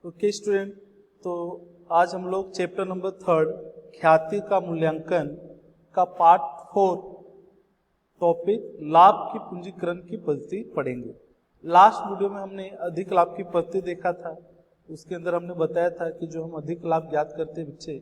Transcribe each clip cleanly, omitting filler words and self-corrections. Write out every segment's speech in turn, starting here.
Okay student, तो आज हम लोग चैप्टर नंबर 3 ख्याति का मूल्यांकन का पार्ट 4 टॉपिक लाभ की पूंजीकरण की पद्धति पढ़ेंगे। लास्ट वीडियो में हमने अधिक लाभ की पद्धति देखा था। उसके अंदर हमने बताया था कि जो हम अधिक लाभ ज्ञात करते हैं बच्चे,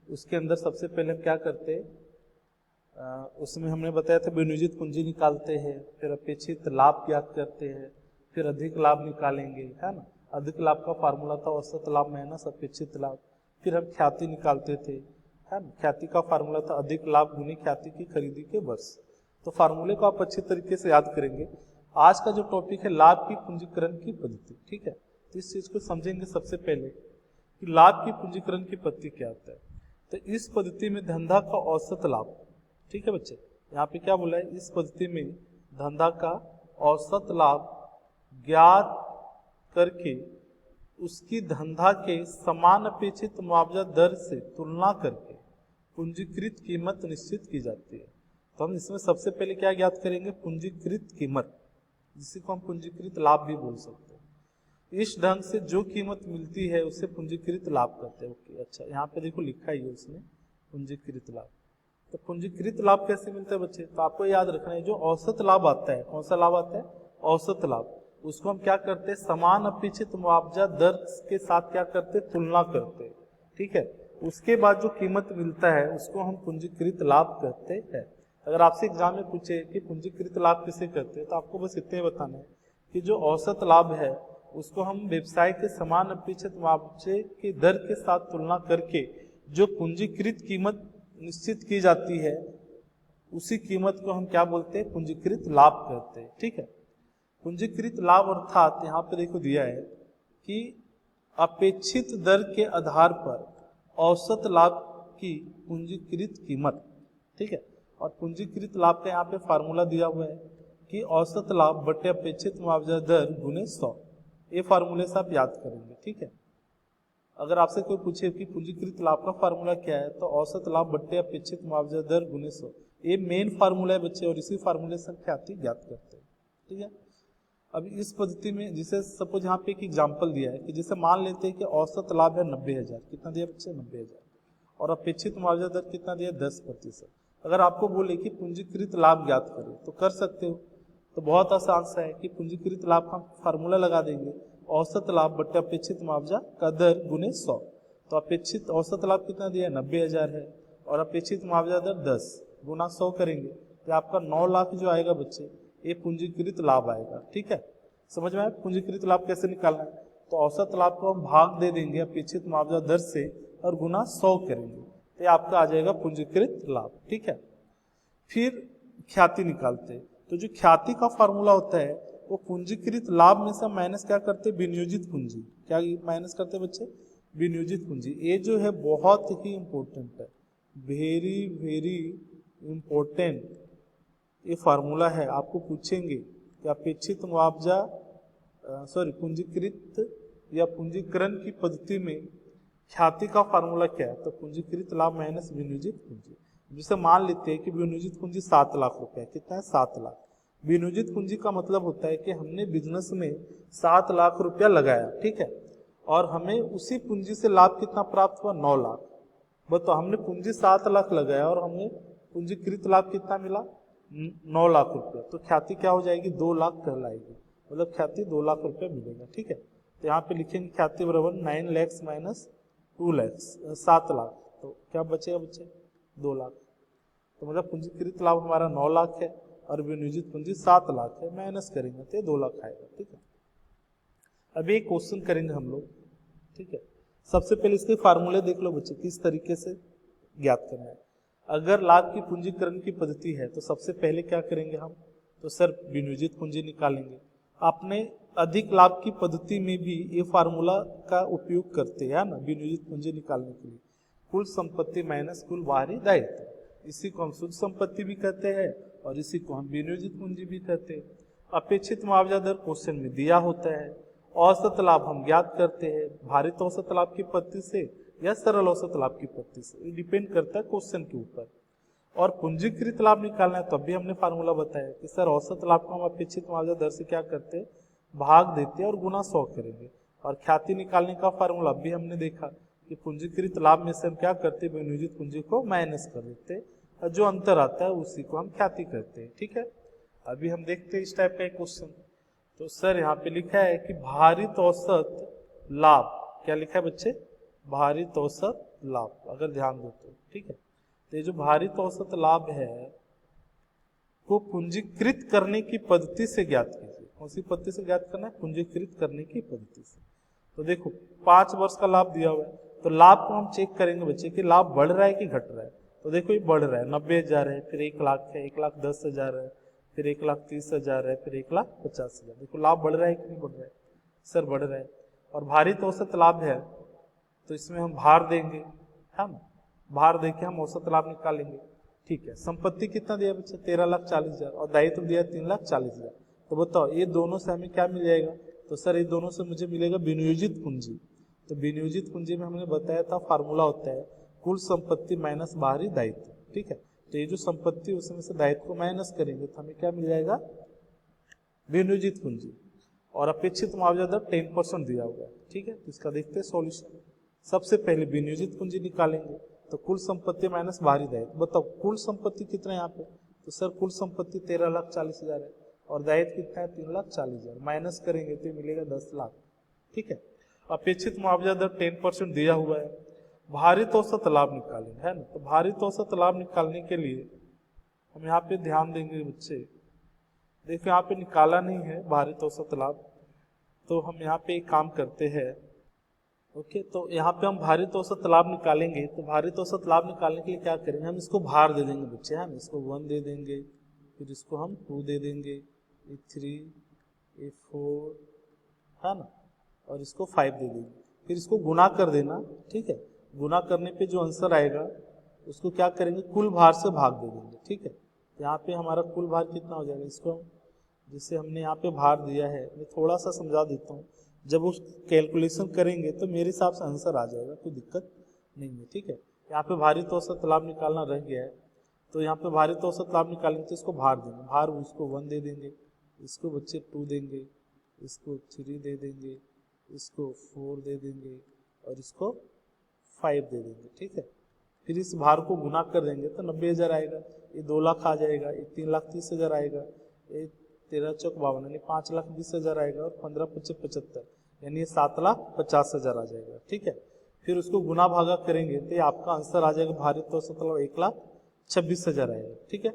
उसके अंदर सबसे पहले हम क्या करते हैं, उसमें हमने बताया था विनियोजित पूंजी निकालते हैं, फिर अपेक्षित लाभ ज्ञात करते हैं, फिर अधिक लाभ निकालेंगे, है ना। अधिक लाभ का फार्मूला था औसत लाभ माइनस अपेक्षित लाभ। फिर हम ख्याति निकालते थे, है ना। ख्याति का फार्मूला था अधिक लाभ गुनी ख्याति की खरीदी के वर्ष। तो फार्मूले को आप अच्छे तरीके से याद करेंगे। आज का जो टॉपिक है लाभ की पूंजीकरण की पद्धति, ठीक है। तो इस चीज को समझेंगे सबसे पहले कि लाभ की पूंजीकरण की पद्धति क्या होता है। तो इस पद्धति में धंधा का औसत लाभ, ठीक है बच्चे, यहाँ पे क्या बोला है, इस पद्धति में धंधा का औसत लाभ ज्ञात करके उसकी धंधा के समान अपेक्षित मुआवजा दर से तुलना करके पूंजीकृत कीमत निश्चित की जाती है। तो हम इसमें सबसे पहले क्या ज्ञात करेंगे, पूंजीकृत कीमत, जिसी को हम पूंजीकृत लाभ भी बोल सकते हैं। इस ढंग से जो कीमत मिलती है उसे पूंजीकृत लाभ कहते हैं। ओके, अच्छा, यहाँ पे देखो लिखा ही है उसने पूंजीकृत लाभ। तो पूंजीकृत लाभ कैसे मिलता है बच्चे, तो आपको याद रखना है जो औसत लाभ आता है, कौन सा लाभ आता है, औसत लाभ, उसको हम क्या करते हैं, समान अपेक्षित मुआवजा दर के साथ क्या करते हैं, तुलना करते हैं, ठीक है। उसके बाद जो कीमत मिलता है उसको हम पूंजीकृत लाभ कहते हैं। अगर आपसे एग्जाम में पूछे कि पूंजीकृत लाभ किसे कहते हैं, तो आपको बस इतने बताना है कि जो औसत लाभ है उसको हम व्यवसाय के समान अपेक्षित मुआवजे की दर के साथ तुलना करके जो पूंजीकृत कीमत निश्चित की जाती है उसी कीमत को हम क्या बोलते हैं, पूंजीकृत लाभ कहते हैं, ठीक है। पूंजीकृत लाभ अर्थात यहाँ पे देखो दिया है कि अपेक्षित दर के आधार पर औसत लाभ की पूंजीकृत कीमत, ठीक है। और पूंजीकृत लाभ का यहाँ पे फार्मूला दिया हुआ है कि औसत लाभ बटे अपेक्षित मुआवजा दर गुने 100। ये फार्मूले से आप याद करेंगे, ठीक है। अगर आपसे कोई पूछे कि पूंजीकृत लाभ का फार्मूला क्या है, तो औसत लाभ बटे अपेक्षित मुआवजा दर गुने 100, ये मेन फार्मूला है बच्चे, और इसी फार्मूले से ख्याति ज्ञात करते हैं, ठीक है। अब इस पद्धति में जैसे सपोज यहाँ पे एक एग्जांपल दिया है कि जैसे मान लेते हैं कि औसत लाभ है 90,000, कितना दिया बच्चे, 90,000, और अपेक्षित मुआवजा दर कितना दिया, 10%। अगर आपको बोले कि पूंजीकृत लाभ ज्ञात करें तो कर सकते हो। तो बहुत आसान सा है कि पूंजीकृत लाभ का फार्मूला लगा देंगे, औसत लाभ बटे अपेक्षित मुआवजा का दर गुने 100। तो अपेक्षित औसत लाभ कितना दिया, 90,000 है, और अपेक्षित मुआवजा दर 10 गुना 100 करेंगे तो आपका 9 लाख जो आएगा बच्चे, ये पूंजीकृत लाभ आएगा, ठीक है। समझ में आया पूंजीकृत लाभ कैसे निकालना है। तो औसत लाभ को हम भाग दे देंगे अपेक्षित मुआवजा दर से और गुना 100 करेंगे, तो ये आपका आ जाएगा पूंजीकृत लाभ, ठीक है। फिर ख्याति निकालते हैं। तो जो ख्याति का फार्मूला होता है वो पूंजीकृत लाभ में से माइनस क्या करते हैं, विनियोजित पूंजी। क्या माइनस करते हैं बच्चे, विनियोजित पूंजी। ये जो है बहुत ही इंपॉर्टेंट है, वेरी वेरी इंपॉर्टेंट ये फार्मूला है। आपको पूछेंगे कि अपेक्षित मुआवजा पूंजीकृत या पूंजीकरण की पद्धति में ख्याति का फार्मूला क्या है, तो पूंजीकृत लाभ माइनस विनियोजित पूंजी। जैसे मान लेते हैं कि विनियोजित पूंजी 7 लाख रुपए, कितना है, 7 लाख। विनियोजित पूंजी का मतलब होता है कि हमने बिजनेस में 7 लाख रुपया लगाया, ठीक है, और हमें उसी पूंजी से लाभ कितना प्राप्त हुआ, 9 लाख। बताओ, हमने पूंजी 7 लाख लगाया और हमें पूंजीकृत लाभ कितना मिला, 9 लाख रुपया। तो ख्याति क्या हो जाएगी, 2 लाख कहलाएगी, मतलब ख्याति 2 लाख रुपया मिलेगा, ठीक है। तो यहाँ पे लिखेंगे ख्याति बराबर 9 लाख माइनस 2 लाख, 7 लाख, तो क्या बचेगा बच्चे, 2 लाख। तो मतलब पूंजीकृत लाभ हमारा 9 लाख है और विनियोजित पूंजी 7 लाख है, माइनस करेंगे तो 2 लाख आएगा, ठीक है। अभी एक क्वेश्चन करेंगे हम लोग, ठीक है। सबसे पहले इसके फार्मूले देख लो बच्चे, किस तरीके से ज्ञात करना है। अगर लाभ की पूंजीकरण की पद्धति है तो सबसे पहले क्या करेंगे हम, तो सर विनियोजित पूंजी निकालेंगे। आपने अधिक लाभ की पद्धति में भी ये फार्मूला का उपयोग करते हैं ना, विनियोजित पूंजी निकालने के लिए। कुल संपत्ति माइनस कुल बाहरी दायित्व, इसी को हम शुद्ध संपत्ति भी कहते हैं और इसी को हम विनियोजित पूंजी भी कहते हैं। अपेक्षित मुआवजा दर क्वेश्चन में दिया होता है। औसत लाभ हम ज्ञात करते हैं भारित औसत लाभ की पद्धति से या सरल औसत लाभ की पद्धति से, ये डिपेंड करता है क्वेश्चन के ऊपर। और पूंजीकृत लाभ निकालना है तो अभी हमने फार्मूला बताया कि सर औसत लाभ को हम अपेक्षित मुआवजा दर से क्या करते हैं, भाग देते हैं और गुना 100 करेंगे। और ख्याति निकालने का फार्मूला अभी हमने देखा कि पूंजीकृत लाभ में से हम क्या करते हैं, विनियोजित पूंजी को माइनस कर देते हैं और जो अंतर आता है उसी को हम ख्याति करते हैं। ठीक है, अभी हम देखते हैं इस टाइप का एक क्वेश्चन। तो सर यहाँ पे लिखा है कि भारित औसत लाभ, क्या लिखा है बच्चे, भारित औसत लाभ, अगर ध्यान दो तो। ठीक है, तो ये जो भारित औसत लाभ है को पूंजीकृत करने की पद्धति से ज्ञात कीजिए। कौन सी पद्धति से ज्ञात करना है, पूंजीकृत करने की पद्धति से। तो देखो 5 वर्ष का लाभ दिया हुआ है, तो लाभ को हम चेक करेंगे बच्चे कि लाभ बढ़ रहा है कि घट रहा है। तो देखो ये बढ़ रहा है, 90,000 है, फिर 1 लाख है, 1,10,000 है, फिर 1,30,000 है, फिर 1,50,000। देखो लाभ बढ़ रहा है कि नहीं बढ़ रहा है, सर बढ़ रहा है। और भारित औसत लाभ है तो इसमें हम भार देंगे, है ना, भार देके हम औसत लाभ निकालेंगे। ठीक है, संपत्ति कितना दिया बच्चा, 13,40,000 और दायित्व दिया 3,40,000। तो बताओ ये दोनों से हमें क्या मिल जाएगा, तो सर ये दोनों से मुझे मिलेगा विनियोजित पूंजी। तो विनियोजित पूंजी में हमने बताया था फार्मूला होता है कुल संपत्ति माइनस बाहरी दायित्व। ठीक है, तो ये जो संपत्ति उसमें से दायित्व को माइनस करेंगे तो हमें क्या मिल जाएगा, विनियोजित पूंजी। और अपेक्षित मुआवजा दर 10% दिया हुआ है। ठीक है, तो इसका देखते हैं सॉल्यूशन। सबसे पहले विनियोजित पूंजी निकालेंगे, तो कुल संपत्ति माइनस बाहरी दायित्व। बताओ कुल संपत्ति कितना है यहाँ पे, तो सर कुल संपत्ति 13,40,000 है और दायित्व कितना है 3,40,000, माइनस करेंगे तो मिलेगा 10 लाख। ठीक है, अपेक्षित मुआवजा दर 10% दिया हुआ है। भारित औसत लाभ निकालेंगे, है ना। तो भारित औसत लाभ निकालने के लिए हम यहाँ पे ध्यान देंगे बच्चे, देखो यहाँ पे निकाला नहीं है भारित औसत लाभ, तो हम यहाँ पे एक काम करते हैं। ओके, तो यहाँ पे हम भारित औसत लाभ निकालेंगे। तो भारित औसत लाभ निकालने के लिए क्या करेंगे, हम इसको भार दे देंगे बच्चे, है ना। इसको 1 दे देंगे, फिर इसको हम 2 दे देंगे, ये 3, ये 4, है ना, और इसको 5 दे देंगे। फिर इसको गुना कर देना। ठीक है, गुना करने पे जो आंसर आएगा उसको क्या करेंगे, कुल भार से भाग दे देंगे। ठीक है, यहाँ पे हमारा कुल भार कितना हो जाएगा, इसको जिससे हमने यहाँ पे भार दिया है, मैं थोड़ा सा समझा देता हूँ। जब उस कैलकुलेशन करेंगे तो मेरे हिसाब से आंसर आ जाएगा, कोई दिक्कत नहीं है। ठीक है, यहाँ पे भारित औसत लाभ निकालना रह गया है, तो यहाँ पे भारित औसत लाभ निकालेंगे तो इसको भार देंगे, भार इसको 1 दे देंगे, इसको बच्चे 2 देंगे, इसको 3 दे देंगे, इसको 4 दे देंगे और इसको 5 दे देंगे। ठीक है, फिर इस भार को गुना कर देंगे तो 90,000 आएगा, ये 2 लाख आ जाएगा, ये 3,30,000 आएगा, ये 13 चौक 52 यानी 5,20,000 आएगा और 15 पच्चे 75 यानी 7,50,000 आ जाएगा। ठीक है, फिर उसको गुना भागा करेंगे तो ये आपका आंसर आ जाएगा भारित औसत लाभ 1,26,000 आएगा। ठीक है,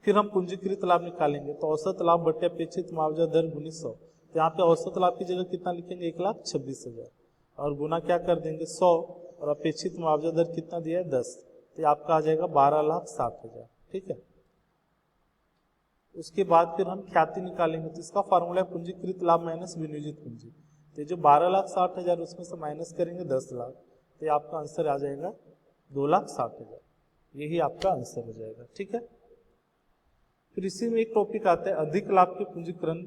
फिर हम पूंजीकृत लाभ निकालेंगे, तो औसत लाभ बटे अपेक्षित मुआवजा दर गुनी 100। तो यहाँ पे औसत लाभ की जगह कितना लिखेंगे, 1,26,000 और गुना क्या कर देंगे 100 और अपेक्षित मुआवजा दर कितना दिया है 10, तो आपका आ जाएगा 12,60,000। ठीक है, उसके बाद फिर हम ख्याति निकालेंगे, तो इसका फार्मूला है पूंजीकृत लाभ माइनस विनियोजित पूंजी। तो जो 12,60,000 उसमें से माइनस करेंगे 10 लाख, तो आपका आंसर आ जाएगा 2,60,000। यही आपका आंसर हो जाएगा। ठीक है, फिर इसी में एक टॉपिक आता है अधिक लाभ के पूंजीकरण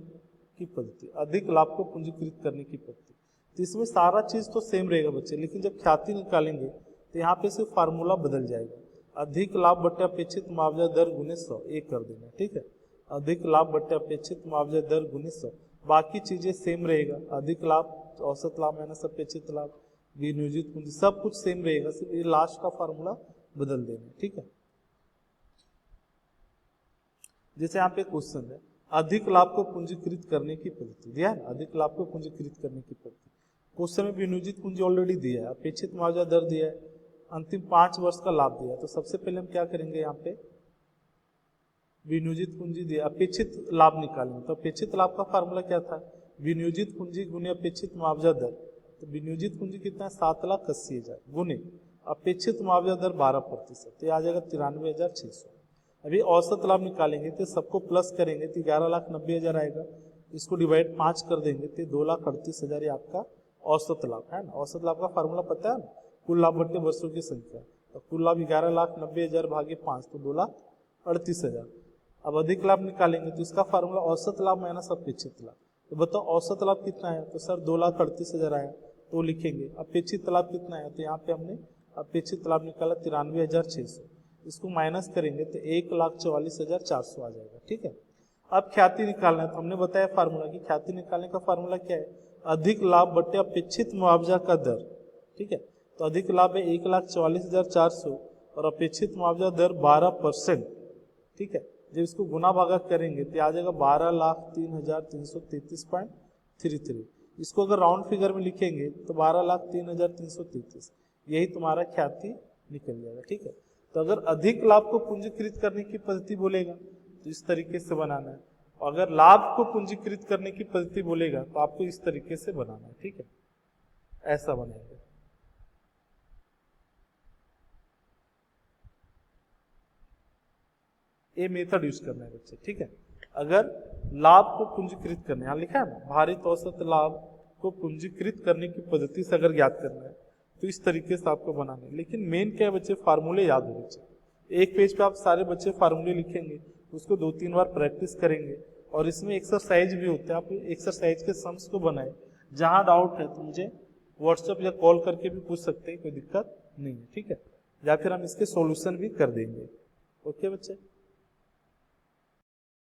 की पद्धति, अधिक लाभ को पूंजीकृत करने की पद्धति। तो इसमें सारा चीज तो सेम रहेगा बच्चे, लेकिन जब ख्याति निकालेंगे तो यहाँ पे सिर्फ फार्मूला बदल जाएगा, अधिक लाभ बटे अपेक्षित मुआवजा दर गुने 100, एक कर देना। ठीक है, अधिक लाभ बटे अपेक्षित मुआवजा दर गुने 100, बाकी चीजें सेम रहेगा, अधिक लाभ, औसत लाभ माइनस अपेक्षित लाभ, विनियोजित पूंजी, सब कुछ सेम रहेगा, सिर्फ ये लास्ट का फार्मूला बदल देना। ठीक है, जैसे यहाँ पे क्वेश्चन है अधिक लाभ को पूंजीकृत करने की पद्धति दिया है, अधिक लाभ को पूंजीकृत करने की पद्धति। क्वेश्चन में विनियोजित पूंजी ऑलरेडी दिया है, अपेक्षित मुआवजा दर दिया है, अंतिम 5 वर्ष का लाभ दिया है। तो सबसे पहले हम क्या करेंगे, यहाँ पे विनियोजित पूंजी दिया, अपेक्षित लाभ निकालेंगे। तो अपेक्षित लाभ का फार्मूला क्या था, विनियोजित पूंजी गुने अपेक्षित मुआवजा दर। तो विनियोजित पूंजी कितना है 7,80,000 गुने अपेक्षित मुआवजा दर 12%, तो आ जाएगा 93,600। अभी औसत लाभ निकालेंगे तो सबको प्लस करेंगे तो 11,90,000 आएगा, इसको डिवाइड 5 कर देंगे तो 2,38,000 आपका औसत लाभ है ना। औसत लाभ का फार्मूला पता है ना, कुल लाभ बटे वर्षों की संख्या। तो कुल लाभ 11,90,000 भागे 5 तो 2,38,000। अब अधिक लाभ निकालेंगे तो इसका फार्मूला औसत लाभ माइनस अपेक्षित लाभ। तो बताओ औसत लाभ कितना है, तो सर 2,38,000 आया, तो लिखेंगे अपेक्षित लाभ कितना है, तो यहाँ पे हमने अपेक्षित लाभ निकाला 93,600, इसको माइनस करेंगे तो 1,44,400 आ जाएगा। ठीक है, अब ख्याति निकालना है, तो हमने बताया फार्मूला कि ख्याति निकालने का फार्मूला क्या है, अधिक लाभ बटे अपेक्षित मुआवजा का दर, ठीक है। तो अधिक लाभ है 1,44,400 और अपेक्षित मुआवजा दर 12%, ठीक है। जब इसको गुना भागा करेंगे तो आ जाएगा 12,03,333.33। इसको अगर राउंड फिगर में लिखेंगे तो 12,03,333, यही तुम्हारा ख्याति निकल जाएगा, ठीक है। तो अगर अधिक लाभ को पूंजीकृत करने की पद्धति बोलेगा तो इस तरीके से बनाना है, और अगर लाभ को पूंजीकृत करने की पद्धति बोलेगा तो आपको इस तरीके से बनाना है, ठीक है। ऐसा बनेगा। ये मेथड यूज करना है बच्चे, ठीक है। अगर लाभ को पूंजीकृत करने, यहाँ लिखा है ना, भारित औसत लाभ को पूंजीकृत करने की पद्धति से अगर याद करना है तो इस तरीके से आपको बनाना है। लेकिन मेन क्या है बच्चे, फार्मूले याद हो बच्चे। एक पेज पे आप सारे बच्चे फार्मूले लिखेंगे, उसको 2-3 बार प्रैक्टिस करेंगे, और इसमें एक्सरसाइज भी होते हैं, आप एक्सरसाइज के सम्स को बनाए। जहां डाउट है तो मुझे व्हाट्सएप या कॉल करके भी पूछ सकते हैं, कोई दिक्कत नहीं है, ठीक है। या फिर हम इसके सॉल्यूशन भी कर देंगे। ओके बच्चे।